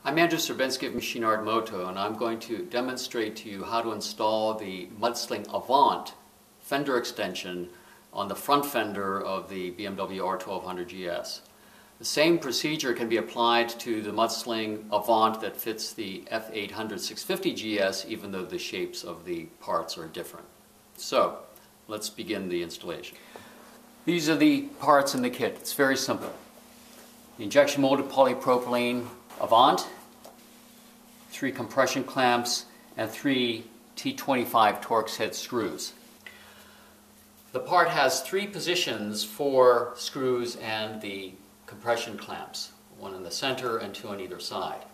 I'm Andrew Serbinsky of MachineartMoto, and I'm going to demonstrate to you how to install the Mudsling Avant fender extension on the front fender of the BMW R1200GS. The same procedure can be applied to the Mudsling Avant that fits the F800 650GS, even though the shapes of the parts are different. So, let's begin the installation. These are the parts in the kit. It's very simple. The injection molded polypropylene Avant, 3 compression clamps, and 3 T25 Torx head screws. The part has 3 positions for screws and the compression clamps, 1 in the center and 2 on either side.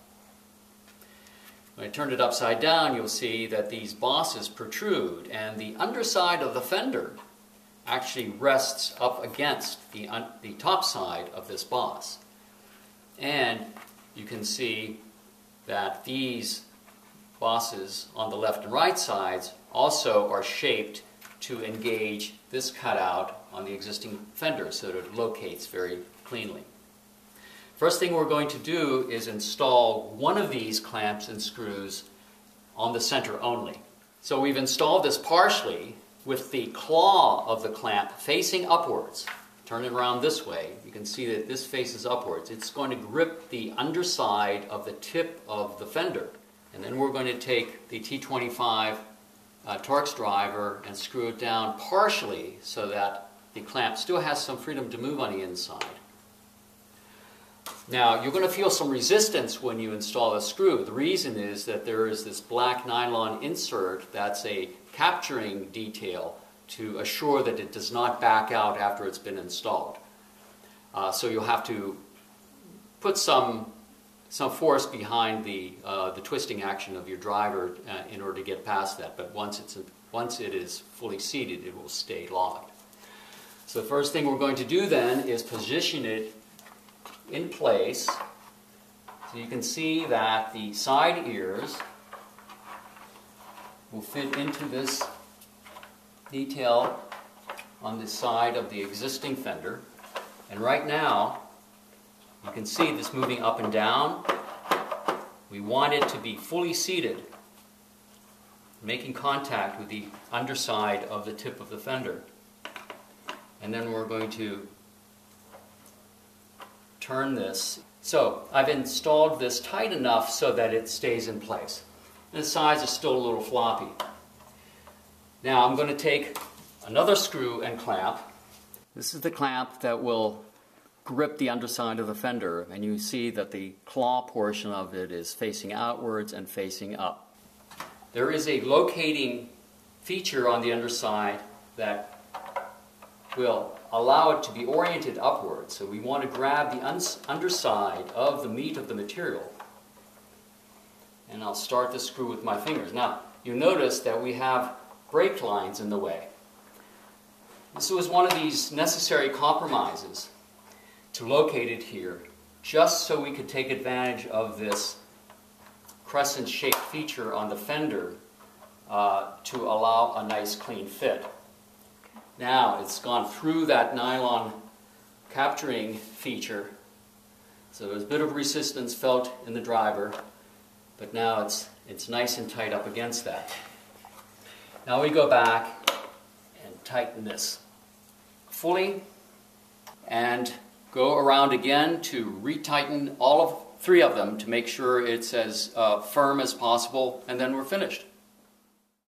When I turn it upside down, you'll see that these bosses protrude, and the underside of the fender actually rests up against the top side of this boss. And you can see that these bosses on the left and right sides also are shaped to engage this cutout on the existing fender so that it locates very cleanly. First thing we're going to do is install one of these clamps and screws on the center only. So we've installed this partially with the claw of the clamp facing upwards. Turn it around this way. You can see that this faces upwards. It's going to grip the underside of the tip of the fender. And then we're going to take the T25 Torx driver and screw it down partially so that the clamp still has some freedom to move on the inside. Now, you're going to feel some resistance when you install a screw. The reason is that there is this black nylon insert that's a capturing detail to assure that it does not back out after it's been installed. So you'll have to put some force behind the twisting action of your driver in order to get past that. But once it is fully seated, it will stay locked. So the first thing we're going to do then is position it in place. So you can see that the side ears will fit into this detail on the side of the existing fender. And right now, you can see this moving up and down. We want it to be fully seated, making contact with the underside of the tip of the fender. And then we're going to turn this. So I've installed this tight enough so that it stays in place. And the sides are still a little floppy. Now I'm going to take another screw and clamp. This is the clamp that will grip the underside of the fender, and you see that the claw portion of it is facing outwards and facing up. There is a locating feature on the underside that will allow it to be oriented upwards. So we want to grab the underside of the meat of the material. And I'll start the screw with my fingers. Now, you notice that we have brake lines in the way. This was one of these necessary compromises to locate it here, just so we could take advantage of this crescent-shaped feature on the fender to allow a nice clean fit. Now it's gone through that nylon capturing feature, so there's a bit of resistance felt in the driver, but now it's nice and tight up against that. Now we go back and tighten this fully and go around again to retighten all 3 of them to make sure it's as firm as possible, and then we're finished.